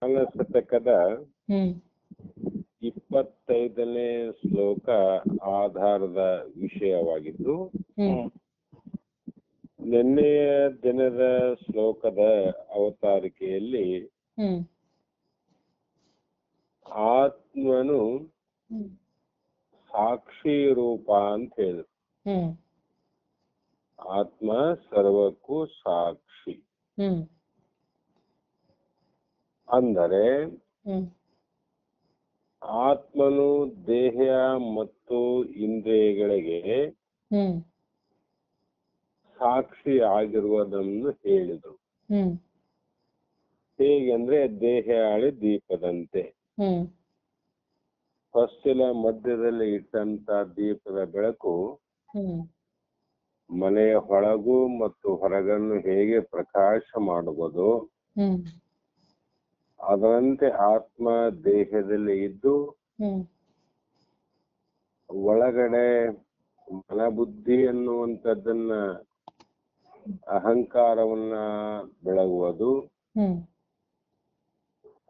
ಜ್ಞಾನ ಶತಕದ ಹ್ಮ್ 25ನೇ ಶ್ಲೋಕ ಆಧಾರದ ವಿಷಯವಾಗಿದ್ದು, ಹ್ಮ್ ನಿನ್ನೆಯ ದಿನದ ಶ್ಲೋಕದ ಅವತಾರಿಕೆಯಲ್ಲಿ ಹ್ಮ್ ಆತ್ಮನು ಹ್ಮ್ ಸಾಕ್ಷಿ ರೂಪ ಅಂತ ಹೇಳಿದ್ರು. ಹ್ಮ್ ಆತ್ಮ ಸರ್ವಕ್ಕೂ ಸಾಕ್ಷಿ. ಹ್ಮ್ ಅಂದರೆ ಹ್ಮ್ ಆತ್ಮನು ದೇಹ ಮತ್ತು ಇಂದ್ರಿಯಗಳಿಗೆ ಹ್ಮ್ ಸಾಕ್ಷಿ ಆಗಿರುವುದನ್ನು ಹೇಳಿದರು. ಹ್ಮ್ ಹೇಗೆಂದ್ರೆ ದೇಹಾಳಿ ದೀಪದಂತೆ. ಹ್ಮ್ ಹೊಸ್ತಿಲ ಮಧ್ಯದಲ್ಲಿ ಇಟ್ಟಂತ ದೀಪದ ಬೆಳಕು ಹ್ಮ್ ಮನೆಯ ಒಳಗು ಮತ್ತು ಹೊರಗನ್ನು ಹೇಗೆ ಪ್ರಕಾಶ ಮಾಡುವುದು, ಹ್ಮ್ ಅದರಂತೆ ಆತ್ಮ ದೇಹದಲ್ಲಿ ಇದ್ದು ಹ್ಮ್ ಒಳಗಡೆ ಮನಬುದ್ಧಿ ಅನ್ನುವಂಥದ್ದನ್ನ ಅಹಂಕಾರವನ್ನ ಬೆಳಗುವುದು, ಹ್ಮ್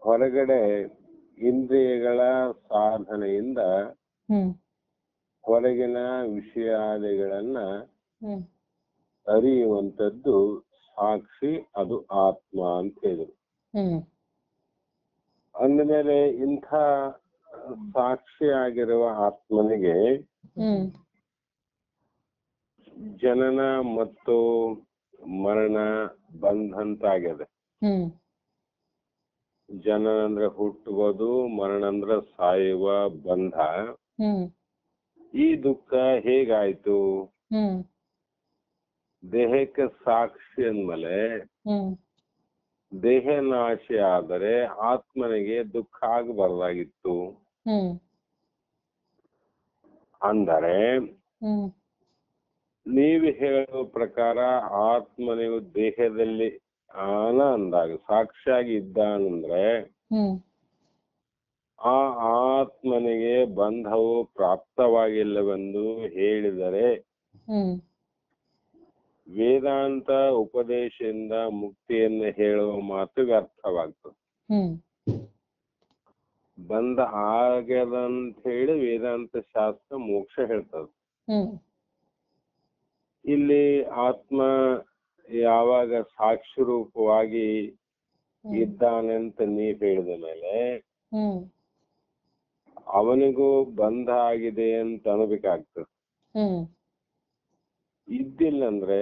ಹೊರಗಡೆ ಇಂದ್ರಿಯಗಳ ಸಾಧನೆಯಿಂದ ಹ್ಮ್ ಹೊರಗಿನ ವಿಷಯಾದಿಗಳನ್ನ ಹ್ಮ್ ಅರಿಯುವಂಥದ್ದು ಸಾಕ್ಷಿ, ಅದು ಆತ್ಮ ಅಂತ ಹೇಳಿದ್ರು. ಹ್ಮ್ ಅಂದಮೇಲೆ ಇಂಥ ಸಾಕ್ಷಿಯಾಗಿರುವ ಆತ್ಮನಿಗೆ ಹ್ಮ್ ಜನನ ಮತ್ತು ಮರಣ ಬಂದಂತಾಗಿದೆ. ಹ್ಮ್ ಜನನ ಅಂದ್ರೆ ಹುಟ್ಟುವುದು, ಮರಣ ಅಂದ್ರೆ ಸಾಯುವ ಬಂಧ. ಹ್ಮ್ ಈ ದುಃಖ ಹೇಗಾಯ್ತು? ಹ್ಮ್ ದೇಹಕ್ಕೆ ಸಾಕ್ಷಿ ಅಂದ್ಮೇಲೆ ಹ್ಮ್ ದೇಹ ನಾಶ ಆದರೆ ಆತ್ಮನಿಗೆ ದುಃಖ ಆಗಬಾರ್ದಾಗಿತ್ತು. ಹ್ಮ್ ಅಂದರೆ ಹ್ಮ್ ನೀವು ಹೇಳುವ ಪ್ರಕಾರ ಆತ್ಮನಿಗೂ ದೇಹದಲ್ಲಿ ಅಂದಾಗ ಸಾಕ್ಷಿಯಾಗಿ ಇದ್ದಾನಂದ್ರೆ ಹ್ಮ್ ಆ ಆತ್ಮನಿಗೆ ಬಂಧವು ಪ್ರಾಪ್ತವಾಗಿಲ್ಲವೆಂದು ಹೇಳಿದರೆ ಹ್ಮ್ ವೇದಾಂತ ಉಪದೇಶದಿಂದ ಮುಕ್ತಿಯನ್ನು ಹೇಳುವ ಮಾತು ವ್ಯರ್ಥವಾಗ್ತದೆ. ಹ್ಮ್ ಬಂಧ ಆಗ್ಯದಂತ ಹೇಳಿ ವೇದಾಂತ ಶಾಸ್ತ್ರ ಮೋಕ್ಷ ಹೇಳ್ತದೆ. ಹ್ಮ್ ಇಲ್ಲಿ ಆತ್ಮ ಯಾವಾಗ ಸಾಕ್ಷಿ ರೂಪವಾಗಿ ಇದ್ದಾನೆ ಅಂತ ನೀವ್ ಹೇಳಿದ ಮೇಲೆ ಹ್ಮ್ ಅವನಿಗೂ ಬಂಧ ಆಗಿದೆ ಅಂತ ಅನ್ಬೇಕಾಗ್ತದೆ. ಹ್ಮ್ ಇದ್ದಿಲ್ಲಂದ್ರೆ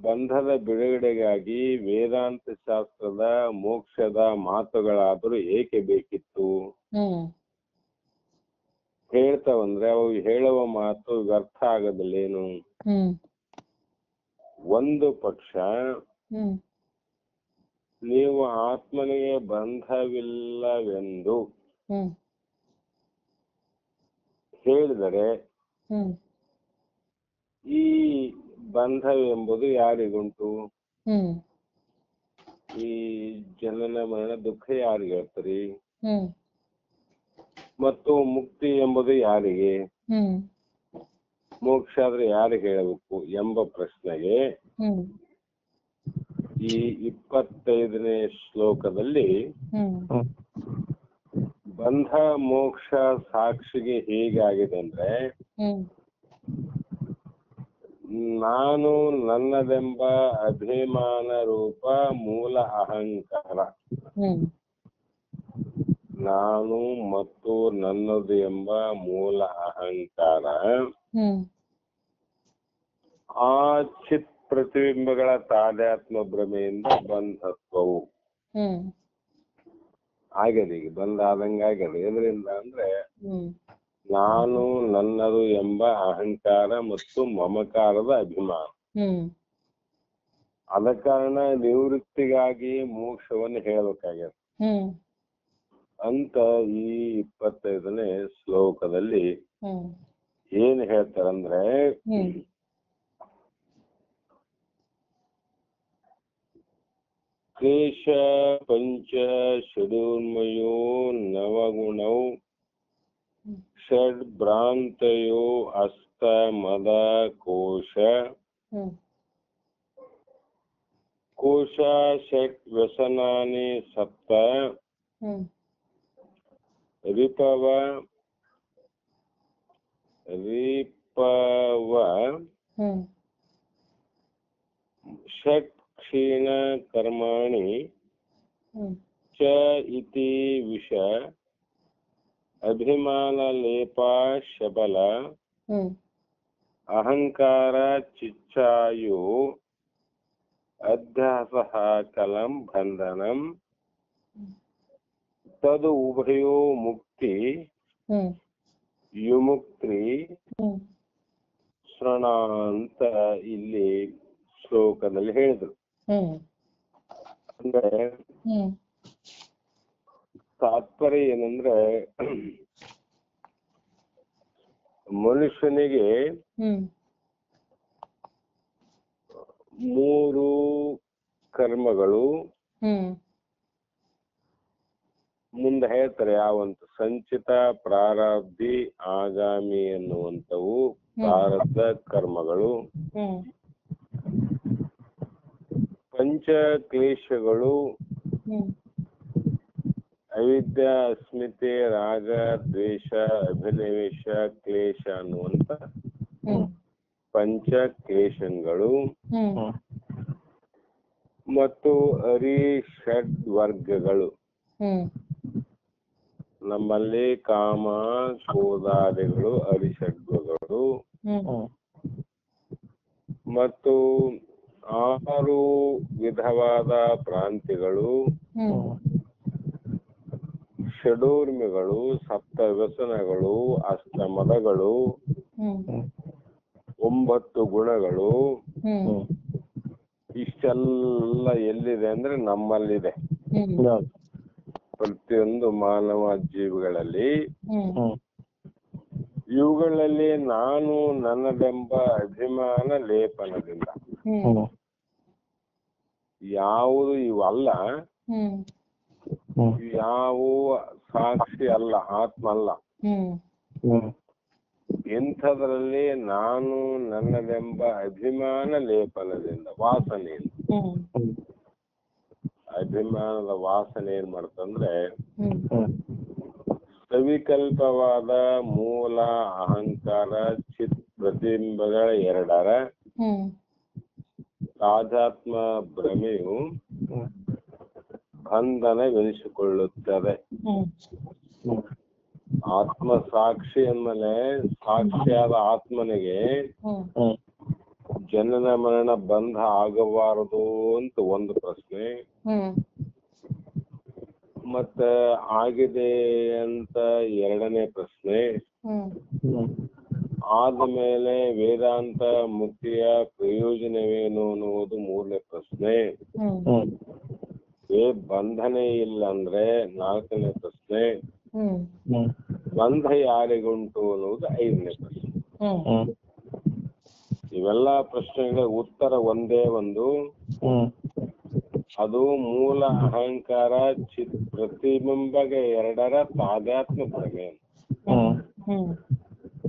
ಬಂಧದ ಬಿಡುಗಡೆಗಾಗಿ ವೇದಾಂತ ಶಾಸ್ತ್ರದ ಮೋಕ್ಷದ ಮಾತುಗಳಾದರೂ ಏಕೆ ಬೇಕಿತ್ತು? ಹ್ಮ್ ಹೇಳ್ತಾವಂದ್ರೆ ಅವು ಹೇಳುವ ಮಾತು ವ್ಯರ್ಥ ಆಗೋದಿಲ್ಲೇನು? ಹ್ಮ್ ಒಂದು ಪಕ್ಷ ಹ್ಮ್ ನೀವು ಆತ್ಮನಿಗೆ ಬಂಧವಿಲ್ಲವೆಂದು ಹ್ಮ್ ಹೇಳಿದರೆ ಹ್ಮ್ ಈ ಬಂಧವೆಂಬುದು ಯಾರಿಗುಂಟು? ಹ್ಮ್ ಈ ಜನನ ಮರಣ ದುಃಖ ಯಾರಿಗೆ ಹೇಳ್ತೀರಿ? ಹ್ಮ್ ಮತ್ತು ಮುಕ್ತಿ ಎಂಬುದು ಯಾರಿಗೆ? ಹ್ಮ್ ಮೋಕ್ಷ ಆದ್ರೆ ಯಾರಿಗೆ ಹೇಳಬೇಕು ಎಂಬ ಪ್ರಶ್ನೆಗೆ ಹ್ಮ್ ಈ 25ನೇ ಶ್ಲೋಕದಲ್ಲಿ ಹ್ಮ್ ಬಂಧ ಮೋಕ್ಷ ಸಾಕ್ಷಿಗೆ ಹೇಗಾಗಿದೆ ಅಂದ್ರೆ ಹ್ಮ್ ನಾನು ನನ್ನದೆಂಬ ಅಭಿಮಾನ ರೂಪ ಮೂಲ ಅಹಂಕಾರ, ಹ್ಮ್ ನಾನು ಮತ್ತು ನನ್ನದು ಎಂಬ ಮೂಲ ಅಹಂಕಾರ ಹ್ಮ್ ಆ ಚಿತ್ ಪ್ರತಿಬಿಂಬಗಳ ತಾದಾತ್ಮ ಭ್ರಮೆಯಿಂದ ಬಂಧತ್ವವು ಹ್ಮ್ ಆಗ್ಯದ. ಈಗ ಬಂದ ಆದಂಗೆ ಆಗ್ಯದ. ಎದರಿಂದ ಅಂದ್ರೆ ಹ್ಮ್ ನಾನು ನನ್ನದು ಎಂಬ ಅಹಂಕಾರ ಮತ್ತು ಮಮಕಾರದ ಅಭಿಮಾನ. ಹ್ಮ್ ಆದ ಕಾರಣ ನಿವೃತ್ತಿಗಾಗಿ ಮೋಕ್ಷವನ್ನು ಹೇಳಬೇಕಾಗ್ಯದ ಹ್ಮ್ ಅಂತ ಈ 25ನೇ ಶ್ಲೋಕದಲ್ಲಿ ಹ್ಮ್ ಏನ್ ಹೇಳ್ತಾರಂದ್ರೆ ಹ್ಮ್ ಕ್ಲೇಶ ಪಂಚ ಷಡೂರ್ಮಯೋ ನವಗುಣೌ ಷಡ್ ಭ್ರಾಂತಯೋ ಅಸ್ತ ಮದ ಕೋಶ ಕೋಶ ಷಟ್ ವ್ಯಸನಾನಿ ಸಪ್ತ ಹ್ಮ್ ರಿಪವ ಹ್ಮ್ ಷಟ್ ಕ್ಷೀಣ ಕರ್ಮಾಣಿ ಹ್ಮ್ ಚ ಇತಿ ವಿಷ ಅಭಿಮಾನ ಲೇಪ ಶಬಲ ಹ್ಮ್ ಅಹಂಕಾರ ಚಿಚ್ಛಾಯು ಅಧ್ಯಾಸಃ ಕಲಂ ಬಂಧನಂ ತದು ಉಭಯೋ ಮುಕ್ತಿ ಹ್ಮ್ ವಿಮುಕ್ತಿ ಹ್ಮ್ ಶರಣ ಅಂತ ಇಲ್ಲಿ ಶ್ಲೋಕದಲ್ಲಿ ಹೇಳಿದ್ರು. ಹ್ಮ್ ಅಂದ್ರೆ ಹ್ಮ್ ತಾತ್ಪರ್ಯ ಏನಂದ್ರೆ ಮನುಷ್ಯನಿಗೆ ಹ್ಮ್ 3 ಕರ್ಮಗಳು ಹ್ಮ್ ಮುಂದೆ ಹೇಳ್ತಾರೆ ಯಾವಂತ ಸಂಚಿತ ಪ್ರಾರಬ್ಧಿ ಆಗಾಮಿ ಎನ್ನುವಂಥವು ಪ್ರಾರಬ್ಧ ಕರ್ಮಗಳು. ಹ್ಮ್ ಪಂಚ ಕ್ಲೇಶಗಳು ಹ್ಮ್ ಅವಿದ್ಯಾ ಅಸ್ಮಿತೆ ರಾಗ ದ್ವೇಷ ಅಭಿನಿವೇಶ ಕ್ಲೇಶ ಅನ್ನುವಂತ ಹ್ಮ್ ಪಂಚ ಕ್ಲೇಶಗಳು ಹ್ಮ್ ಮತ್ತು ಅರಿಷಡ್ ವರ್ಗಗಳು. ಹ್ಮ್ ನಮ್ಮಲ್ಲಿ ಕಾಮ ಕ್ರೋಧಾದಿಗಳು ಅರಿಷಡ್ವಗಳು ಹ್ಮ್ ಮತ್ತು 6 ವಿಧವಾದ ಭ್ರಾಂತಿಗಳು, ಹ್ಮ್ ಷಡೂರ್ಮಿಗಳು, ಸಪ್ತ ವ್ಯಸನಗಳು, ಅಷ್ಟಮದಗಳು, ಹ್ಮ್ 9 ಗುಣಗಳು. ಹ್ಮ್ ಇಷ್ಟೆಲ್ಲ ಎಲ್ಲಿದೆ ಅಂದ್ರೆ ನಮ್ಮಲ್ಲಿದೆ. ಹ್ಮ್ ಪ್ರತಿಯೊಂದು ಮಾನವ ಜೀವಿಗಳಲ್ಲಿ. ಹ್ಮ್ ಇವುಗಳಲ್ಲಿ ನಾನು ನನ್ನದೆಂಬ ಅಭಿಮಾನ ಲೇಪನದಿಂದ ಹ್ಮ್ ಯಾವುದು ಇವಲ್ಲ, ಹ್ಮ್ ಯಾವ ಸಾಕ್ಷಿ ಅಲ್ಲ, ಆತ್ಮ ಅಲ್ಲ. ಹ್ಮ್ ಇಂಥದ್ರಲ್ಲಿ ನಾನು ನನ್ನದೆಂಬ ಅಭಿಮಾನ ಲೇಪನದಿಂದ ವಾಸನೆಯಿಂದ, ಅಭಿಮಾನದ ವಾಸನೆ ಏನ್ ಮಾಡ್ತಂದ್ರೆ ಸವಿಕಲ್ಪವಾದ ಮೂಲ ಅಹಂಕಾರ ಚಿತ್ ಪ್ರತಿಬಿಂಬಗಳ 2ರ ತಾದಾತ್ಮ ಭ್ರಮೆಯು ಬಂಧನವೆನಿಸಿಕೊಳ್ಳುತ್ತದೆ. ಆತ್ಮ ಸಾಕ್ಷಿ ಅಂದ್ಮೇಲೆ ಸಾಕ್ಷಿಯಾದ ಆತ್ಮನಿಗೆ ಜನನ ಮರಣ ಬಂಧ ಆಗಬಾರದು ಅಂತ ಒಂದು ಪ್ರಶ್ನೆ, ಮತ್ತ ಆಗಿದೆ ಅಂತ 2ನೇ ಪ್ರಶ್ನೆ, ಆದ್ಮೇಲೆ ವೇದಾಂತ ಮುಕ್ತಿಯ ಪ್ರಯೋಜನವೇನು ಅನ್ನುವುದು 3ನೇ ಪ್ರಶ್ನೆ, ಬಂಧನೆ ಇಲ್ಲ ಅಂದ್ರೆ 4ನೇ ಪ್ರಶ್ನೆ, ಬಂಧ ಯಾರಿಗುಂಟು ಅನ್ನುವುದು 5ನೇ ಪ್ರಶ್ನೆ. ಇವೆಲ್ಲ ಪ್ರಶ್ನೆಗಳ ಉತ್ತರ ಒಂದೇ ಒಂದು, ಅದು ಮೂಲ ಅಹಂಕಾರ ಚಿತ್ ಪ್ರತಿಬಿಂಬಗ 2ರ ತಾದಾತ್ಮ ಭ್ರಮೆ.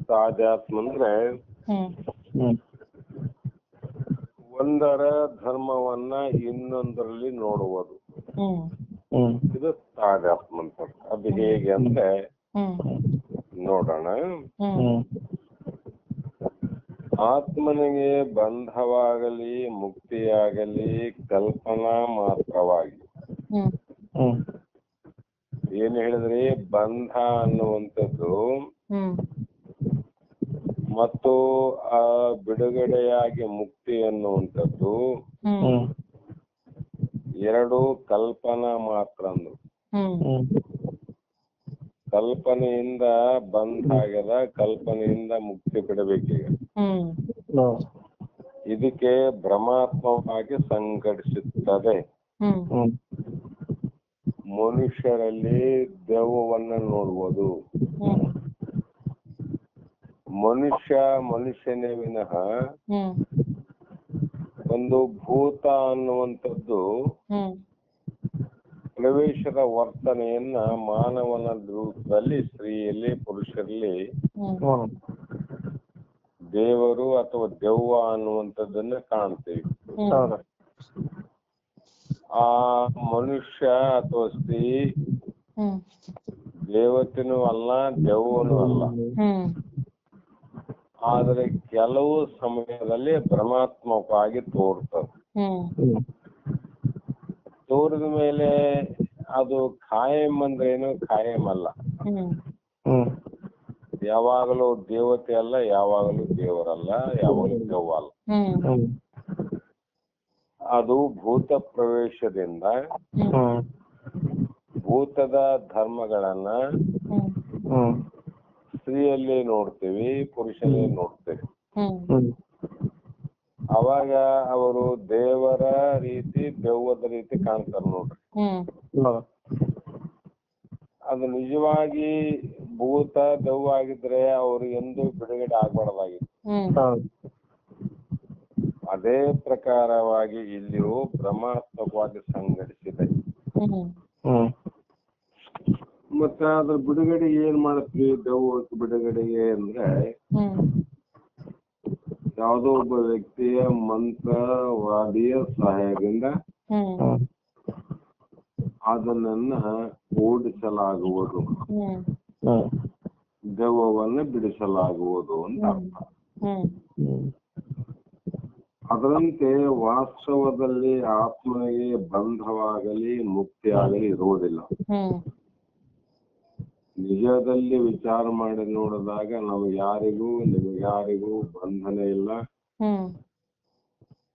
ತಾದಾತ್ಮ ಅಂದ್ರೆ ಒಂದರ ಧರ್ಮವನ್ನ ಇನ್ನೊಂದರಲ್ಲಿ ನೋಡುವುದು, ಇದು ತಾದಾತ್ಮ ಅಂತ. ಅದು ಹೇಗೆ ಅಂದ್ರೆ ನೋಡೋಣ. ಆತ್ಮನಿಗೆ ಬಂಧವಾಗಲಿ ಮುಕ್ತಿಯಾಗಲಿ ಕಲ್ಪನಾ ಮಾತ್ರವಾಗಿ. ಏನ್ ಹೇಳಿದ್ರಿ, ಬಂಧ ಅನ್ನುವಂಥದ್ದು ಮತ್ತು ಆ ಬಿಡುಗಡೆಯಾಗಿ ಮುಕ್ತಿ ಅನ್ನುವಂಥದ್ದು 2 ಕಲ್ಪನಾ ಮಾತ್ರ ಅಂದ್ರು. ಕಲ್ಪನೆಯಿಂದ ಬಂಧ ಆಗ್ಯದ, ಕಲ್ಪನೆಯಿಂದ ಮುಕ್ತಿ ಬಿಡಬೇಕೀಗ. ಇದಕ್ಕೆ ಭ್ರಮಾತ್ಮಕವಾಗಿ ಸಂಘಟಿಸುತ್ತದೆ. ಮನುಷ್ಯರಲ್ಲಿ ದೆವ್ವವನ್ನ ನೋಡುವುದು. ಮನುಷ್ಯನೇ ವಿನಃ ಒಂದು ಭೂತ ಅನ್ನುವಂಥದ್ದು ಪ್ರವೇಶದ ವರ್ತನೆಯನ್ನ ಮಾನವನ ರೂಪದಲ್ಲಿ, ಸ್ತ್ರೀಯಲ್ಲಿ, ಪುರುಷರಲ್ಲಿ ದೇವರು ಅಥವಾ ದೆವ್ವ ಅನ್ನುವಂಥದ್ದನ್ನ ಕಾಣ್ತೀವಿ. ಆ ಮನುಷ್ಯ ಅಥವಾ ಸ್ತ್ರೀ ಹ್ಮ್ ದೇವತೆನೂ ಅಲ್ಲ, ದೆವ್ವನೂ ಅಲ್ಲ. ಹ್ಮ್ ಆದರೆ ಕೆಲವು ಸಮಯದಲ್ಲಿ ಭ್ರಮಾತ್ಮಕವಾಗಿ ತೋರ್ತದೆ. ಹ್ಮ್ ತೋರಿದ ಮೇಲೆ ಅದು ಖಾಯಂ ಅಂದ್ರೇನು? ಖಾಯಂ ಅಲ್ಲ. ಹ್ಮ್ ಯಾವಾಗಲೂ ದೇವತೆ ಅಲ್ಲ, ಯಾವಾಗಲೂ ದೇವರಲ್ಲ, ಯಾವಾಗಲೂ ದೆವ್ವ ಅಲ್ಲ. ಹ್ಮ್ ಅದು ಭೂತ ಪ್ರವೇಶದಿಂದ ಭೂತದ ಧರ್ಮಗಳನ್ನ ಸ್ತ್ರೀಯಲ್ಲಿ ನೋಡ್ತೀವಿ, ಪುರುಷನಲ್ಲಿ ನೋಡ್ತೀವಿ. ಅವಾಗ ಅವರು ದೇವರ ರೀತಿ, ದೆವ್ವದ ರೀತಿ ಕಾಣ್ತಾರೆ ನೋಡ್ರಿ. ಅದು ನಿಜವಾಗಿ ಭೂತ ದೆವ್ವ ಆಗಿದ್ರೆ ಅವ್ರು ಎಂದೂ ಬಿಡುಗಡೆ ಆಗ್ಬಾರ್ದಾಗಿತ್ತು. ಅದೇ ಪ್ರಕಾರವಾಗಿ ಇಲ್ಲಿಯೂ ಭ್ರಮಾತ್ಮಕವಾಗಿ ಸಂಘಟಿಸಿದೆ. ಮತ್ತೆ ಅದ್ರ ಬಿಡುಗಡೆ ಏನ್ ಮಾಡತ್ವಿ? ದೆವ್ವ ಬಿಡುಗಡೆಗೆ ಅಂದ್ರೆ ಯಾವುದೋ ಒಬ್ಬ ವ್ಯಕ್ತಿಯ ಮಂತ್ರವಾದಿಯ ಸಹಾಯದಿಂದ ಅದನ್ನ ಓಡಿಸಲಾಗುವುದು, ದೆವ್ವವನ್ನು ಬಿಡಿಸಲಾಗುವುದು ಅಂತ ಅರ್ಥ. ಅದರಂತೆ ವಾಸ್ತವದಲ್ಲಿ ಆತ್ಮನಿಗೆ ಬಂಧವಾಗಲಿ ಮುಕ್ತಿಯಾಗಲಿ ಇರುವುದಿಲ್ಲ. ನಿಜದಲ್ಲಿ ವಿಚಾರ ಮಾಡಿ ನೋಡಿದಾಗ ನಮಗ್ಯಾರಿಗೂ ನಿಮಗ್ಯಾರಿಗೂ ಬಂಧನ ಇಲ್ಲ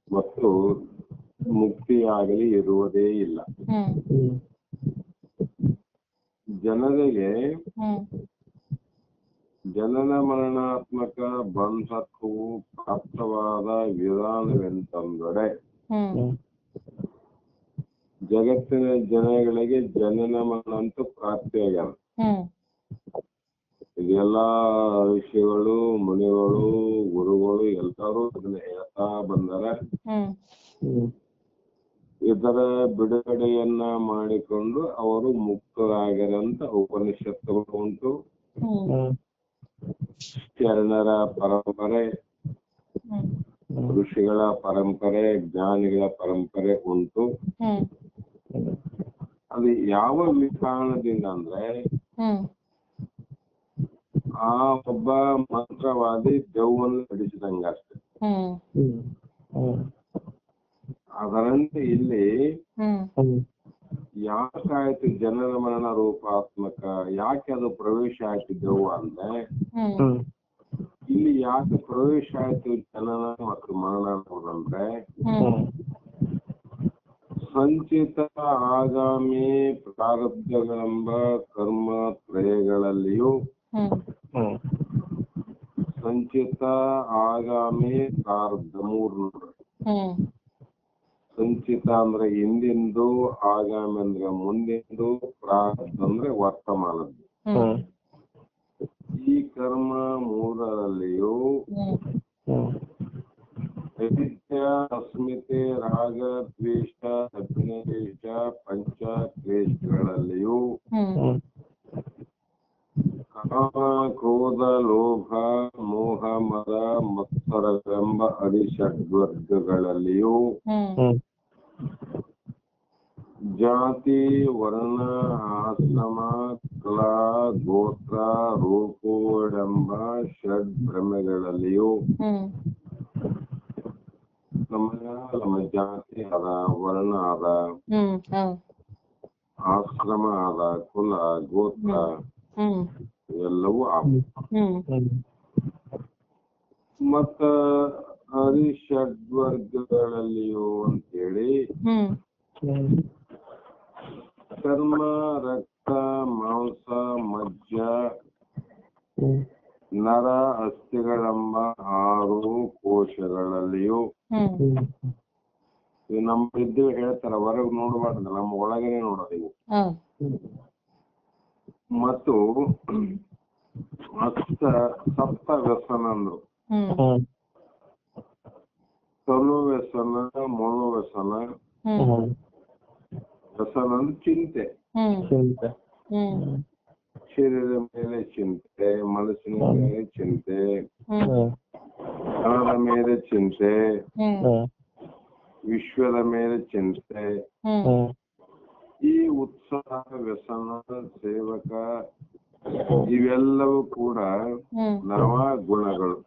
ಮತ್ತು ಮುಕ್ತಿಯಾಗಲಿ ಇರುವುದೇ ಇಲ್ಲ. ಜನರಿಗೆ ಜನನ ಮರಣಾತ್ಮಕ ಬಂಧಕ್ಕೂ ಪ್ರಾಪ್ತವಾದ ವಿಧಾನವೆಂತಂದರೆ ಜಗತ್ತಿನ ಜನಗಳಿಗೆ ಜನನ ಮರಣ ಅಂತೂ ಪ್ರಾಪ್ತಿಯಾಗ್ಯಾವ. ಇದೆಲ್ಲಾ ಋಷಿಗಳು, ಮುನಿಗಳು, ಗುರುಗಳು ಎಲ್ಲರೂ ಅದನ್ನ ಹೇಳ್ತಾ ಬಂದಾರ. ಇದರ ಬಿಡುಗಡೆಯನ್ನ ಮಾಡಿಕೊಂಡು ಅವರು ಮುಕ್ತರಾಗ್ಯಾರಂತ ಉಪನಿಷತ್ತುಗಳು ಉಂಟು. ಶರಣರ ಪರಂಪರೆ, ಋಷಿಗಳ ಪರಂಪರೆ, ಜ್ಞಾನಿಗಳ ಪರಂಪರೆ ಉಂಟು. ಅದು ಯಾವ ಕಾರಣದಿಂದ ಅಂದ್ರೆ ಆ ಒಬ್ಬ ಮಂತ್ರವಾದಿ ದೆವ್ವನ್ನು ಬಿಡಿಸಿದಂಗಷ್ಟೆ. ಅದರಂತೆ ಇಲ್ಲಿ ಯಾಕಾಯ್ತು ಜನನ ಮರಣ ರೂಪಾತ್ಮಕ, ಯಾಕೆ ಅದು ಪ್ರವೇಶ ಆಯ್ತು ದೆವ್ವ ಅಂದ್ರೆ, ಇಲ್ಲಿ ಯಾಕೆ ಪ್ರವೇಶ ಆಯ್ತು ಜನನ ಮತ್ತು ಮರಣ ಅನ್ನೋದಂದ್ರೆ, ಸಂಚಿತ ಆಗಾಮಿ ಪ್ರಾರಬ್ಧಗಳೆಂಬ ಕರ್ಮ ತ್ರಯಗಳಲ್ಲಿಯೂ ಸಂಚಿತ ಆಗಾಮಿ ಪ್ರಾರಬ್ಧ ಮೂರು ನೋಡ್ರಿ. ಸಂಚಿತ ಅಂದ್ರೆ ಹಿಂದಿಂದು, ಆಗಾಮಿ ಅಂದ್ರೆ ಮುಂದಿಂದು, ಪ್ರಾರಬ್ಧ ಅಂದ್ರೆ ವರ್ತಮಾನದ್ದು. ಈ ಕರ್ಮ ಮೂರರಲ್ಲಿಯೂ ವಿದ್ಯ, ಅಸ್ಮಿತೆ, ರಾಗ, ದ್ವೇಷ, ಅಭಿನಿವೇಶ, ಪಂಚ ಕ್ಲೇಶಗಳಲ್ಲಿಯೂ ಕಾಮ, ಕ್ರೋಧ, ಲೋಭ, ಮೋಹ, ಮದ, ಮತ್ಸರವೆಂಬ ಅರಿಷಡ್ವರ್ಗಗಳಲ್ಲಿಯೂ ಜಾತಿ, ವರ್ಣ, ಆಶ್ರಮ, ಕುಲ, ಗೋತ್ರ, ರೂಪಗಳೆಂಬ ಷಡ್ಭ್ರಮೆಗಳಲ್ಲಿಯೂ ನಮ್ಮ ಜಾತಿ ಅದ, ವರ್ಣ ಅದ, ಆಶ್ರಮ ಅದ, ಕುಲ, ಗೋತ್ರ ಇವೆಲ್ಲವೂ ಮತ್ತ ಅರಿಷಡ್ವರ್ಗಗಳಲ್ಲಿಯೂ ಅಂತೇಳಿ ಚರ್ಮ, ರಕ್ತ, ಮಾಂಸ, ಮಜ್ಜ, ನರ, ಅಸ್ಥಿಗಳೆಂಬ 6 ಕೋಶಗಳಲ್ಲಿಯೂ ನಮ್ಮ ಇದ್ದು ಹೇಳ್ತಾರ, ಹೊರಗೆ ನೋಡಬಾರ್ದು, ನಮ್ಮ ಒಳಗನೆ ನೋಡೋದು ಇವು. ಮತ್ತು ಸಪ್ತ ವ್ಯಸನ ಅಂದ್ರು. ತನು ವ್ಯಸನ, ಮನೋವ್ಯಸನ. ವ್ಯಸನ ಅಂದ್ರೆ ಚಿಂತೆ, ಶರೀರದ ಮೇಲೆ ಚಿಂತೆ, ಮನಸ್ಸಿನ ಮೇಲೆ ಚಿಂತೆ, ಹಣದ ಮೇಲೆ ಚಿಂತೆ, ವಿಶ್ವದ ಮೇಲೆ ಚಿಂತೆ, ಈ ಉತ್ಸಾಹ, ವ್ಯಸನ, ಸೇವಕ ಇವೆಲ್ಲವೂ ಕೂಡ ನವ ಗುಣಗಳು.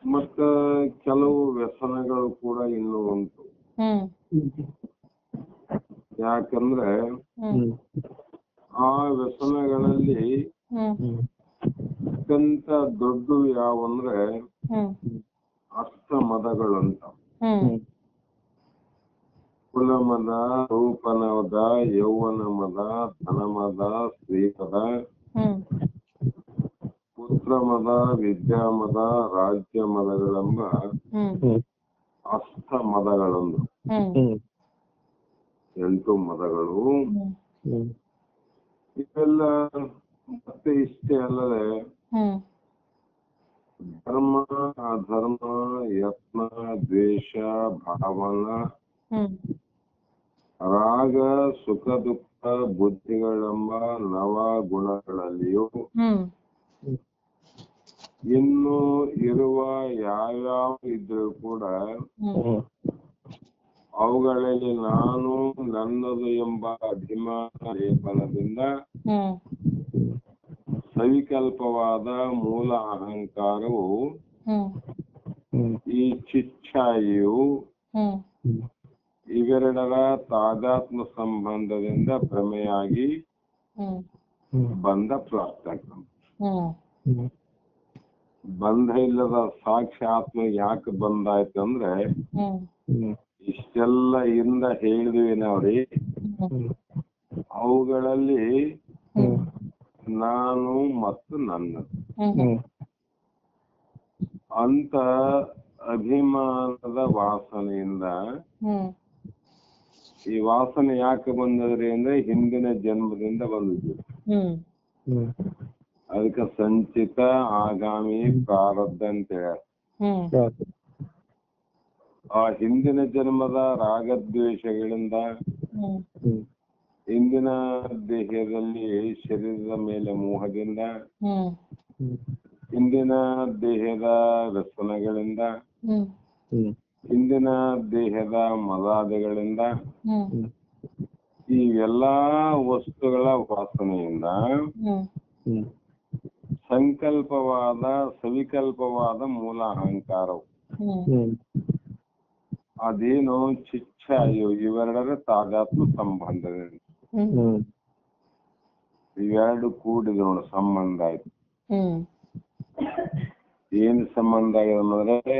ಮತ್ತ ಕೆಲವು ವ್ಯಸನಗಳು ಕೂಡ ಇನ್ನೂ ಉಂಟು. ಯಾಕಂದ್ರೆ ಆ ವ್ಯಸನಗಳಲ್ಲಿ ಅತ್ಯಂತ ದೊಡ್ಡವು ಯಾವಂದ್ರೆ ಅಷ್ಟಮದಗಳಂತ. ಕುಲಮದ, ರೂಪನಮದ, ಯೌವನ ಮದ, ಧನಮದ, ಸ್ತ್ರೀಪದ, ಪುತ್ರಮದ, ವಿದ್ಯಾಮದ, ರಾಜ್ಯ ಮದಗಳೆಂಬ ಅಷ್ಟಮದಗಳೊಂದು 8 ಮದಗಳು. ಇವೆಲ್ಲ ಮತ್ತೆ ಇಷ್ಟೇ ಅಲ್ಲದೆ ಧರ್ಮ, ಅಧರ್ಮ, ಯತ್ನ, ದ್ವೇಷ, ಭಾವನ, ರಾಗ, ಸುಖ ದುಃಖ ಬುದ್ಧಿಗಳೆಂಬ ನವ ಗುಣಗಳಲ್ಲಿಯೂ ಇನ್ನು ಇರುವ ಯಾವ್ಯಾವ ಇದ್ರೂ ಕೂಡ ಅವುಗಳಲ್ಲಿ ನಾನು ನನ್ನದು ಎಂಬ ಅಭಿಮಾನ ಲೇಪನದಿಂದ ಸವಿಕಲ್ಪವಾದ ಮೂಲ ಅಹಂಕಾರವು ಈ ಚಿಚ್ಛಾಯಿಯು ಇವೆರಡರ ತಾದಾತ್ಮ ಸಂಬಂಧದಿಂದ ಭ್ರಮೆಯಾಗಿ ಬಂಧ ಪ್ರಾಪ್ತಾಗ್ತದೆ. ಬಂಧ ಇಲ್ಲದ ಸಾಕ್ಷಾತ್ಮ ಯಾಕೆ ಬಂದಾಯ್ತಂದ್ರೆ ಇಷ್ಟೆಲ್ಲ ಇಂದ ಹೇಳಿದ್ವಿ ನಾವ್ರಿ, ಅವುಗಳಲ್ಲಿ ನಾನು ಮತ್ತು ನನ್ನದು ಅಂತ ಅಭಿಮಾನದ ವಾಸನೆಯಿಂದ. ಈ ವಾಸನೆ ಯಾಕೆ ಬಂದದ್ರಿ ಅಂದ್ರೆ ಹಿಂದಿನ ಜನ್ಮದಿಂದ ಬಂದಿದ್ವಿ. ಅದಕ್ಕೆ ಸಂಚಿತ, ಆಗಾಮಿ, ಪ್ರಾರಬ್ಧ ಅಂತ ಹೇಳ. ಆ ಹಿಂದಿನ ಜನ್ಮದ ರಾಗದ್ವೇಷಗಳಿಂದ ಇಂದಿನ ದೇಹದಲ್ಲಿ ಶರೀರದ ಮೇಲೆ ಮೋಹದಿಂದ, ಇಂದಿನ ದೇಹದ ವ್ಯಸನಗಳಿಂದ, ಇಂದಿನ ದೇಹದ ಮದಾದಿಗಳಿಂದ, ಈ ಎಲ್ಲಾ ವಸ್ತುಗಳ ವಾಸನೆಯಿಂದ ಸಂಕಲ್ಪವಾದ ಸವಿಕಲ್ಪವಾದ ಮೂಲ ಅಹಂಕಾರವು ಅದೇನು ಚಿಚ್ಛಾಯು ಇವೆರಡರ ತಾದಾತ್ಮ ಸಂಬಂಧದಿಂದ ಇವೆರಡು ಕೂಡಿದ ನೋಡ ಸಂಬಂಧ ಆಯ್ತು. ಏನ್ ಸಂಬಂಧ ಆಗಿದೆ ಅಂದ್ರೆ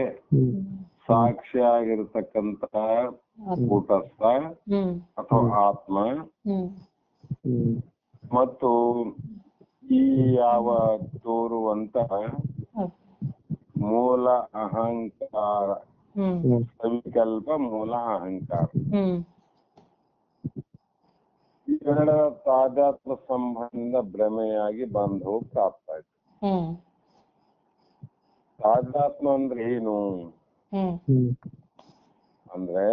ಸಾಕ್ಷಿಯಾಗಿರ್ತಕ್ಕಂತ ಕೂಟಸ್ಥ ಅಥವಾ ಆತ್ಮ ಮತ್ತು ಈ ಯಾವ ತೋರುವಂತ ಮೂಲ ಅಹಂಕಾರ, ಸವಿಕಲ್ಪ ಮೂಲ ಅಹಂಕಾರ, ಇವೆರಡರ ತಾದಾತ್ಮ ಸಂಬಂಧ ಭ್ರಮೆಯಾಗಿ ಬಂಧವು ಪ್ರಾಪ್ತ ಆಯ್ತು. ತಾದಾತ್ಮ ಅಂದ್ರೆ ಏನು ಅಂದ್ರೆ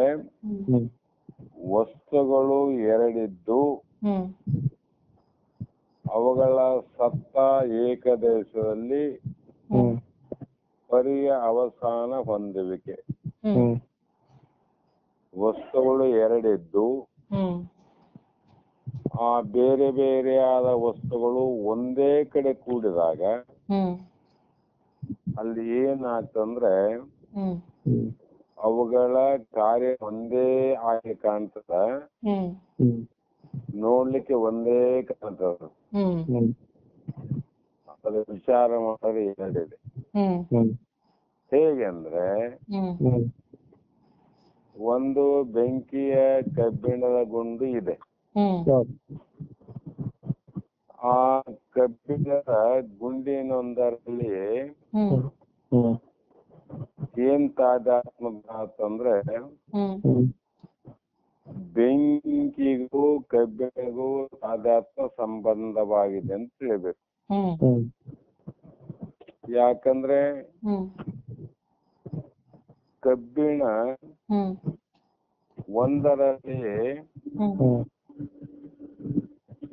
ವಸ್ತುಗಳು ಎರಡಿದ್ದು ಅವುಗಳ ಸತ್ತ ಏಕದೇಶದಲ್ಲಿ ಪರಿಯ ಅವಸಾನ ಹೊಂದುವಿಕೆ. ವಸ್ತುಗಳು ಎರಡಿದ್ದು ಆ ಬೇರೆ ಬೇರೆಯಾದ ವಸ್ತುಗಳು ಒಂದೇ ಕಡೆ ಕೂಡಿದಾಗ ಅಲ್ಲಿ ಏನಾಗ್ತಂದ್ರೆ ಅವುಗಳ ಕಾರ್ಯ ಒಂದೇ ಆಗಿ ಕಾಣ್ತದ, ನೋಡ್ಲಿಕ್ಕೆ ಒಂದೇ ಕಾಣ್ತದ. ಅದ ವಿಚಾರ ಮಾಡೋದು ಎರಡಿದೆ. ಹೇಗೆ ಅಂದ್ರೆ ಒಂದು ಬೆಂಕಿಯ ಕಬ್ಬಿಣದ ಗುಂಡು ಇದೆ. ಆ ಕಬ್ಬಿಣದ ಗುಂಡಿನೊಂದರಲ್ಲಿ ಏನ್ ತಾದಾತ್ಮ ಅಂತಂದ್ರೆ ಬೆಂಕಿಗೂ ಕಬ್ಬಿಣಗೂ ತಾದಾತ್ಮ ಸಂಬಂಧವಾಗಿದೆ ಅಂತ ಹೇಳ್ಬೇಕು. ಯಾಕಂದ್ರೆ ಕಬ್ಬಿಣ ಒಂದರಲ್ಲಿ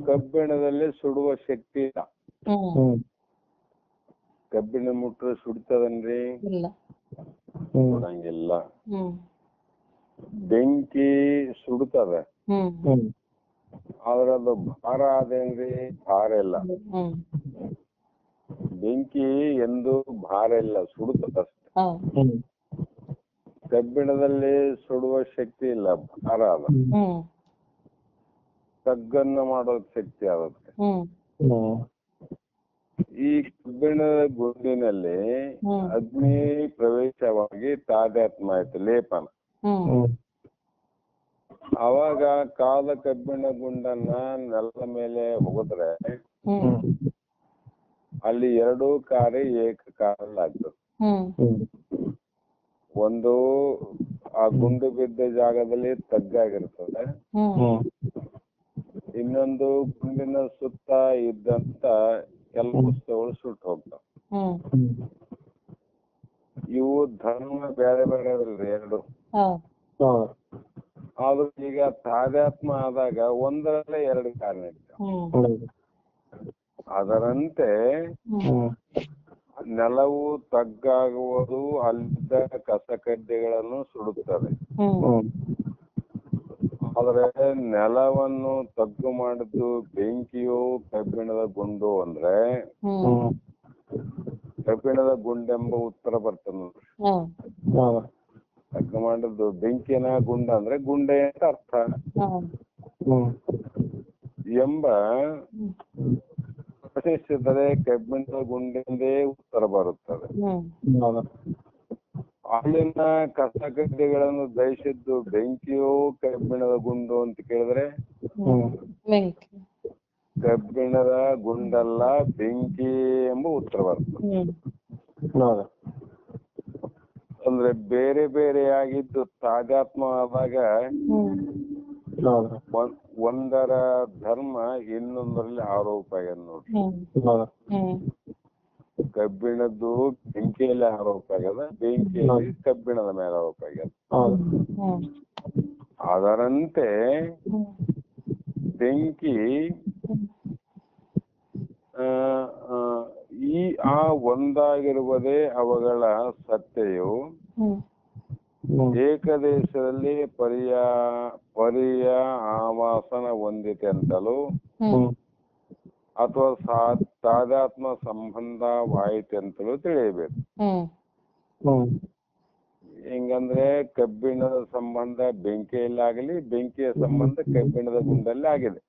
ಕಬ್ಬಿಣದಲ್ಲಿ ಸುಡುವ ಶಕ್ತಿ ಇಲ್ಲ. ಕಬ್ಬಿಣ ಮುಟ್ರೆ ಸುಡ್ತದನ್ರಿ? ಸುಡಂಗಿಲ್ಲ. ಬೆಂಕಿ ಸುಡುತ್ತದೆ, ಹ್ಮ್ ಆದ್ರೆ ಅದು ಭಾರ ಅದೇನ್ರಿ? ಭಾರ ಇಲ್ಲ. ಬೆಂಕಿ ಎಂದು ಭಾರ ಇಲ್ಲ, ಸುಡುತ್ತದೆ ಅಷ್ಟೇ. ಹ್ಮ್ ಕಬ್ಬಿಣದಲ್ಲಿ ಸುಡುವ ಶಕ್ತಿ ಇಲ್ಲ, ಭಾರ ಅದ. ತಗ್ಗನ್ನ ಮಾಡೋ ಶಕ್ತಿ ಅದಕ್ಕೆ. ಹ್ಮ್ ಈ ಕಬ್ಬಿಣದ ಗುಂಡಿನಲ್ಲಿ ಅಗ್ನಿ ಪ್ರವೇಶವಾಗಿ ತಾದಾತ್ಮ ಆಯ್ತು, ಲೇಪನ. ಹ್ಮ್ ಅವಾಗ ಕಾದ ಕಬ್ಬಿಣ ಗುಂಡನ್ನ ನೆಲದ ಮೇಲೆ ಹೋಗಿದ್ರೆ ಅಲ್ಲಿ ಎರಡೂ ಕಾರ್ಯ ಏಕಕಾಲಲ್ಲಾಗ್ತದೆ. ಒಂದು ಆ ಗುಂಡು ಬಿದ್ದ ಜಾಗದಲ್ಲಿ ತಗ್ಗಾಗಿರ್ತದೆ, ಇನ್ನೊಂದು ಗುಂಡಿನ ಸುತ್ತ ಇದ್ದಂತ ಕೆಲವು ವಸ್ತುಗಳು ಸುಟ್ಟು ಹೋಗ್ತಾವ. ಇವು ಧರ್ಮ ಬೇರೆ ಬೇರೆ ಅದಲ್ರಿ ಎರಡು. ಆದ್ರೂ ಈಗ ತಾದಾತ್ಮ ಆದಾಗ ಒಂದರಲ್ಲೇ ಎರಡು ಕಾರ್ಯ ನಡೀತಾವ. ಅದರಂತೆ ನೆಲವು ತಗ್ಗಾಗುವುದು ಅಲ್ಲಿದ್ದ ಕಸಕಡ್ಡಿಗಳನ್ನು ಸುಡುತ್ತದೆ. ಆದ್ರೆ ನೆಲವನ್ನು ತಗ್ಗು ಮಾಡಿದ್ದು ಬೆಂಕಿಯು ಕಬ್ಬಿಣದ ಗುಂಡು ಅಂದ್ರೆ ಕಬ್ಬಿಣದ ಗುಂಡೆಂಬ ಉತ್ತರ ಬರ್ತದೆ ನೋಡ್ರಿ. ತಗ್ಗು ಮಾಡಿದ್ದು ಬೆಂಕಿನ ಗುಂಡ ಅಂದ್ರೆ ಗುಂಡೆ ಅಂತ ಅರ್ಥ ಎಂಬ ಪ್ರಶ್ನಿಸಿದರೆ ಕಬ್ಬಿಣದ ಗುಂಡಿಂದೇ ಉತ್ತರ ಬರುತ್ತದೆ. ಅಲ್ಲಿನ ಕಸಕಡ್ಡಿಗಳನ್ನು ದಹಿಸಿದ್ದು ಬೆಂಕಿಯು ಕಬ್ಬಿಣದ ಗುಂಡು ಅಂತ ಕೇಳಿದ್ರೆ ಕಬ್ಬಿಣದ ಗುಂಡಲ್ಲ, ಬೆಂಕಿ ಎಂಬ ಉತ್ತರ ಬರ್ತದೆ. ಅಂದ್ರೆ ಬೇರೆ ಬೇರೆ ಆಗಿದ್ದು ತಾದಾತ್ಮ ಆದಾಗ ಒಂದರ ಧರ್ಮ ಇನ್ನೊಂದರಲ್ಲಿ ಆರೋಪ ಆಗ್ಯದ ನೋಡ್ರಿ. ಕಬ್ಬಿಣದ್ದು ಬೆಂಕಿಯಲ್ಲಿ ಆರೋಪ ಆಗ್ಯದ, ಬೆಂಕಿಯಲ್ಲಿ ಕಬ್ಬಿಣದ ಮೇಲೆ ಆರೋಪ ಆಗ್ಯದ. ಅದರಂತೆ ಬೆಂಕಿ ಆ ಒಂದಾಗಿರುವುದೇ ಅವುಗಳ ಸತ್ತೆಯು ಏಕದೇಶದಲ್ಲಿ ಪರಿಯ ಆವಾಸನ ಹೊಂದಿತೆ ಅಂತಲೂ ಅಥವಾ ತಾದಾತ್ಮ ಸಂಬಂಧವಾಯಿತೆ ಅಂತಲೂ ತಿಳಿಯಬೇಕು. ಹೆಂಗಂದ್ರೆ ಕಬ್ಬಿಣದ ಸಂಬಂಧ ಬೆಂಕಿಯಲ್ಲಾಗಲಿ, ಬೆಂಕಿಯ ಸಂಬಂಧ ಕಬ್ಬಿಣದ ಗುಂಡಲ್ಲಿ ಆಗಿದೆ.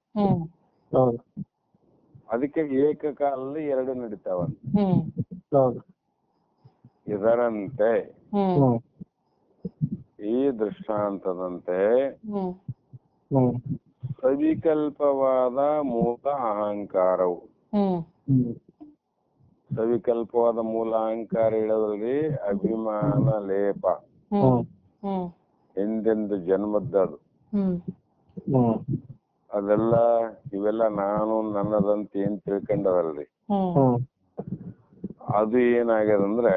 ಅದಕ್ಕೆ ಏಕಕಾಲದಲ್ಲಿ ಎರಡು ನಡೀತಾವಂತ. ಇದರಂತೆ ಈ ದೃಷ್ಟಾಂತದಂತೆ ಸವಿಕಲ್ಪವಾದ ಮೂಲ ಅಹಂಕಾರವು ಸವಿಕಲ್ಪವಾದ ಮೂಲ ಅಹಂಕಾರ ಇಡೋದ್ರಲ್ಲಿ ಅಭಿಮಾನ ಲೇಪ ಎಂದೆಂದು ಜನ್ಮದ್ದದು. ಅದೆಲ್ಲ ಇವೆಲ್ಲ ನಾನು ನನ್ನದಂತ ಏನ್ ತಿಳ್ಕೊಂಡದಲ್ರಿ, ಅದು ಏನಾಗ್ಯದಂದ್ರೆ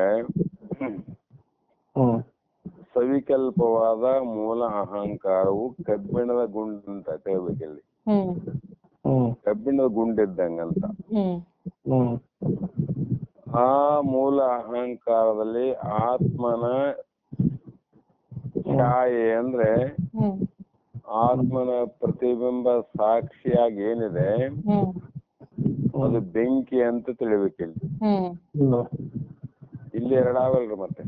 ಸವಿಕಲ್ಪವಾದ ಮೂಲ ಅಹಂಕಾರವು ಕಬ್ಬಿಣದ ಗುಂಡಂತ ಕೇಳ್ಬೇಕಿಲ್ಲಿ, ಕಬ್ಬಿಣದ ಗುಂಡಿದ್ದಂಗಂತ. ಆ ಮೂಲ ಅಹಂಕಾರದಲ್ಲಿ ಆತ್ಮನ ಛಾಯೆ ಅಂದ್ರೆ ಆತ್ಮನ ಪ್ರತಿಬಿಂಬ ಸಾಕ್ಷಿಯಾಗಿ ಏನಿದೆ ಅದು ಬೆಂಕಿ ಅಂತ ತಿಳಿಬೇಕಿಲ್ಲಿ. ಇಲ್ಲಿ ಎರಡಾವಲ್ರಿ ಮತ್ತೆ.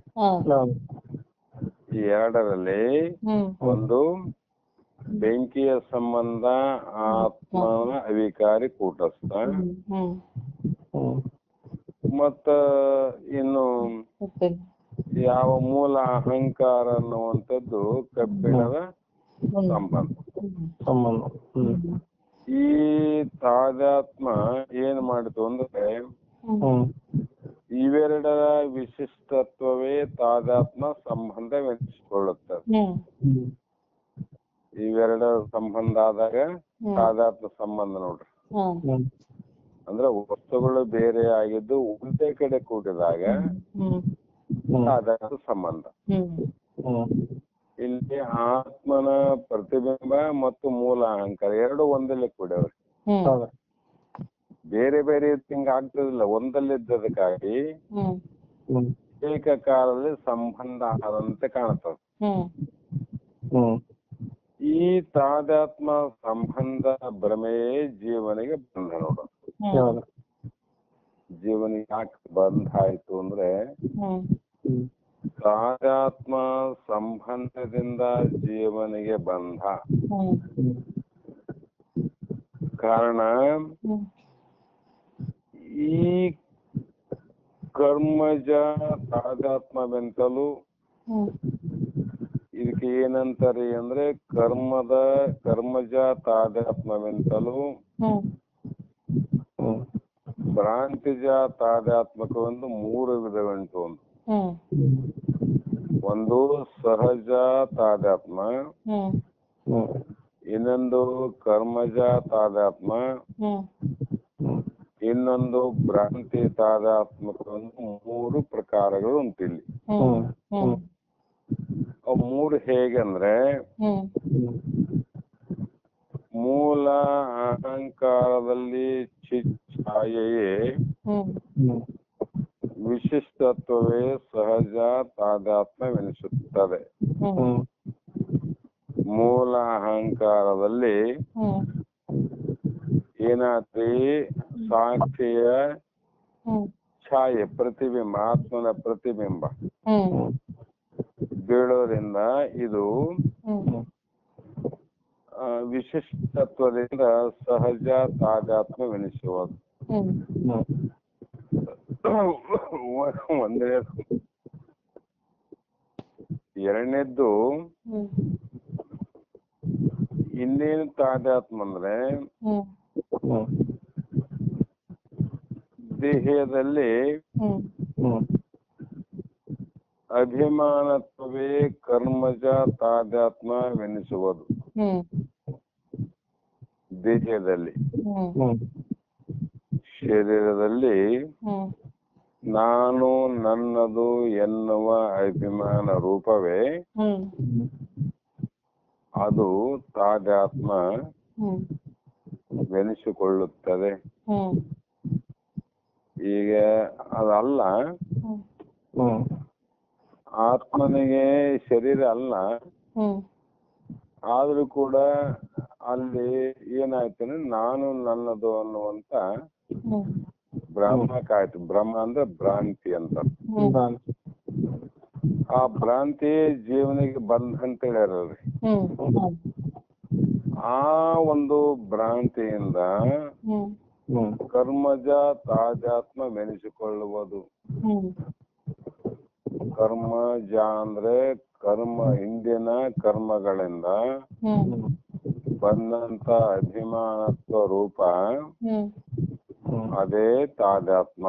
ಈ ಎರಡರಲ್ಲಿ ಒಂದು ಬೆಂಕಿಯ ಸಂಬಂಧ ಆತ್ಮನ ಅವಿಕಾರಿ ಕೂಟಸ್ಥ, ಮತ್ತ ಇನ್ನು ಯಾವ ಮೂಲ ಅಹಂಕಾರ ಅನ್ನುವಂಥದ್ದು ಕಬ್ಬಿಣದ ಸಂಬಂಧ. ಈ ತಾದಾತ್ಮ ಏನ್ ಮಾಡಿತು ಅಂದ್ರೆ ಇವೆರಡರ ವಿಶಿಷ್ಟತ್ವವೇ ತಾದಾತ್ಮ ಸಂಬಂಧವೆನಿಸಿಕೊಳ್ಳುತ್ತದೆ. ಇವೆರಡರ ಸಂಬಂಧ ಆದಾಗ ತಾದಾತ್ಮ ಸಂಬಂಧ ನೋಡ್ರಿ. ಅಂದ್ರೆ ವಸ್ತುಗಳು ಬೇರೆ ಆಗಿದ್ದು ಒಂದೇ ಕಡೆ ಕೂಡಿದಾಗ ತಾದಾತ್ಮ ಸಂಬಂಧ. ಇಲ್ಲಿ ಆತ್ಮನ ಪ್ರತಿಬಿಂಬ ಮತ್ತು ಮೂಲ ಅಹಂಕಾರ ಎರಡು ಒಂದಲ್ಲೇ ಕೂಡವ್ರಿ. ಬೇರೆ ಬೇರೆ ಹಿಂಗ ಆಗ್ತದಿಲ್ಲ, ಒಂದಲ್ಲಿದ್ದದಕ್ಕಾಗಿ ಏಕಕಾಲದಲ್ಲಿ ಸಂಬಂಧ ಆದಂತೆ ಕಾಣುತ್ತದೆ. ಹ್ಮ್ ಈ ತಾದಾತ್ಮ ಸಂಬಂಧ ಭ್ರಮೆಯೇ ಜೀವನಿಗೆ ಬಂಧ ನೋಡು. ಹೌದು. ಜೀವನಿಗೆ ಯಾಕೆ ಬಂಧ ಆಯ್ತು ಅಂದ್ರೆ ಹ್ಮ್ ತಾದಾತ್ಮ ಸಂಬಂಧದಿಂದ ಜೀವನಿಗೆ ಬಂಧ. ಹ್ಮ್ ಕಾರಣ ಈ ಕರ್ಮಜ ತಾದಾತ್ಮವೆಂತಲೂ ಇದಕ್ಕೆ ಏನಂತಾರೆ ಅಂದ್ರೆ ಕರ್ಮಜ ತಾದಾತ್ಮವೆಂತಲೂ ಭ್ರಾಂತಿಜ ತಾದಾತ್ಮಕವೆಂದು 3 ವಿಧವೆಂಟು. ಒಂದು ಸಹಜ ತಾದಾತ್ಮ, ಇನ್ನೊಂದು ಕರ್ಮಜ ತಾದಾತ್ಮ, ಇನ್ನೊಂದು ಭ್ರಾಂತಿ ತಾದಾತ್ಮಕವೆಂದು 3 ಪ್ರಕಾರಗಳು ಉಂಟಿಲ್ಲಿ. ಅವು 3 ಹೇಗಂದ್ರೆ ಮೂಲ ಅಹಂಕಾರದಲ್ಲಿ ಛಾಯೆಯೇ ವಿಶಿಷ್ಟತ್ವವೇ ಸಹಜ ತಾದಾತ್ಮ್ಯವೆನಿಸುತ್ತದೆ. ಮೂಲ ಅಹಂಕಾರದಲ್ಲಿ ಏನಾದ್ರಿ ಸಾಕ್ಷಿಯ ಛಾಯೆ ಪ್ರತಿಬಿಂಬ, ಆತ್ಮನ ಪ್ರತಿಬಿಂಬ ಬೀಳೋದ್ರಿಂದ ಇದು ವಿಶಿಷ್ಟತ್ವದಿಂದ ಸಹಜ ತಾದಾತ್ಮ್ಯವೆನಿಸುವುದು. ಒಂದನೇದು. ಎರಡನೇದ್ದು ಇನ್ನೇನು ತಾದಾತ್ಮ ಅಂದ್ರೆ ದೇಹದಲ್ಲಿ ಅಭಿಮಾನತ್ವವೇ ಕರ್ಮಜ ತಾದಾತ್ಮ್ಯವೆನಿಸುವುದು. ದೇಹದಲ್ಲಿ ಶರೀರದಲ್ಲಿ ನಾನು ನನ್ನದು ಎನ್ನುವ ಅಭಿಮಾನ ರೂಪವೇ ಅದು ತಾದಾತ್ಮ ವೆನಿಸಿಕೊಳ್ಳುತ್ತದೆ. ಈಗ ಅದಲ್ಲ, ಆತ್ಮನಿಗೆ ಶರೀರ ಅಲ್ಲ, ಆದ್ರೂ ಕೂಡ ಅಲ್ಲಿ ಏನಾಯ್ತು ನಾನು ನನ್ನದು ಅನ್ನುವಂತ ಬ್ರಹ್ಮಕ್ಕಾಯ್ತು. ಬ್ರಹ್ಮ ಅಂದ್ರೆ ಭ್ರಾಂತಿ ಅಂತ. ಆ ಭ್ರಾಂತಿ ಜೀವನಿಗೆ ಬಂಧ ಅಂತ ಹೇಳ್ಯಾರ್ರಿ. ಆ ಒಂದು ಭ್ರಾಂತಿಯಿಂದ ಕರ್ಮಜ ತಾದಾತ್ಮ್ಯವೆನಿಸಿಕೊಳ್ಳುವುದು. ಕರ್ಮಜ ಅಂದ್ರೆ ಹಿಂದಿನ ಕರ್ಮಗಳಿಂದ ಬಂದಂತ ಅಭಿಮಾನತ್ವ ರೂಪ ಅದೇ ತಾದಾತ್ಮ.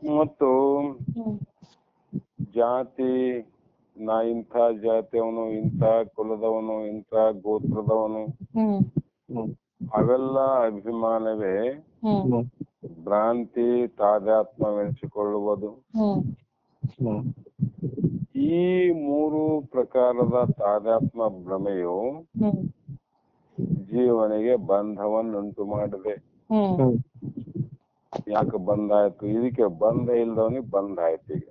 ಮತ್ತು ಜಾತಿ, ನಾ ಇಂಥ ಜಾತಿಯವನು, ಇಂಥ ಕುಲದವನು, ಇಂಥ ಗೋತ್ರದವನು, ಅವೆಲ್ಲ ಅಭಿಮಾನವೇ ಭ್ರಾಂತಿ ತಾದಾತ್ಮ್ಯವೆನಿಸಿಕೊಳ್ಳುವುದು. ಈ 3 ಪ್ರಕಾರದ ತಾದಾತ್ಮ ಭ್ರಮೆಯು ಜೀವನಿಗೆ ಬಂಧವನ್ನುಂಟು ಮಾಡಿದೆ. ಯಾಕೆ ಬಂಧ ಆಯ್ತು? ಇದಕ್ಕೆ ಬಂಧ ಇಲ್ದವನಿಗೆ ಬಂಧ ಆಯ್ತು. ಈಗ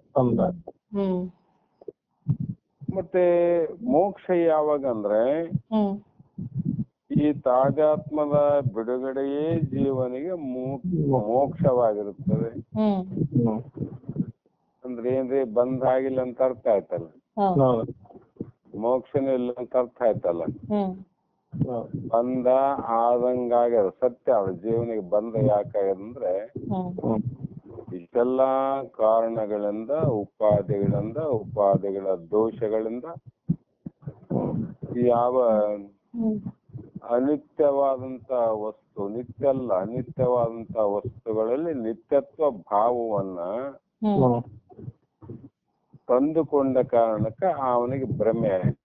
ಮತ್ತೆ ಮೋಕ್ಷ ಯಾವಾಗಂದ್ರೆ ಈ ತಾದಾತ್ಮದ ಬಿಡುಗಡೆಯೇ ಜೀವನಿಗೆ ಮೋಕ್ಷವಾಗಿರುತ್ತದೆ. ಅಂದ್ರೆ ಏನ್ರಿ, ಬಂಧ ಆಗಿಲ್ಲ ಅಂತ ಅರ್ಥ ಆಯ್ತಲ್ಲ, ಮೋಕ್ಷನೂ ಇಲ್ಲ ಅಂತ ಅರ್ಥ ಆಯ್ತಲ್ಲ. ಬಂಧ ಆದಂಗಾಗ್ಯದ, ಸತ್ಯ ಅದ. ಜೀವನಿಗೆ ಬಂಧ ಯಾಕಾಗ್ಯದಂದ್ರೆ ಇಷ್ಟೆಲ್ಲಾ ಕಾರಣಗಳಿಂದ, ಉಪಾಧಿಗಳ ದೋಷಗಳಿಂದ ಯಾವ ಅನಿತ್ಯವಾದಂತ ವಸ್ತು, ಅನಿತ್ಯವಾದಂತ ವಸ್ತುಗಳಲ್ಲಿ ನಿತ್ಯತ್ವ ಭಾವವನ್ನ ತಂದುಕೊಂಡ ಕಾರಣಕ್ಕೆ ಅವನಿಗೆ ಭ್ರಮೆ ಆಯ್ತು.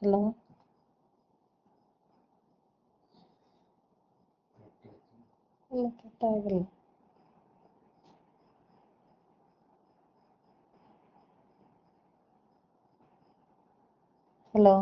ಹಲೋ, ಇಲ್ಲ ಕೆಟ್ಟಾಗಿಲ್ಲ. ಹಲೋ.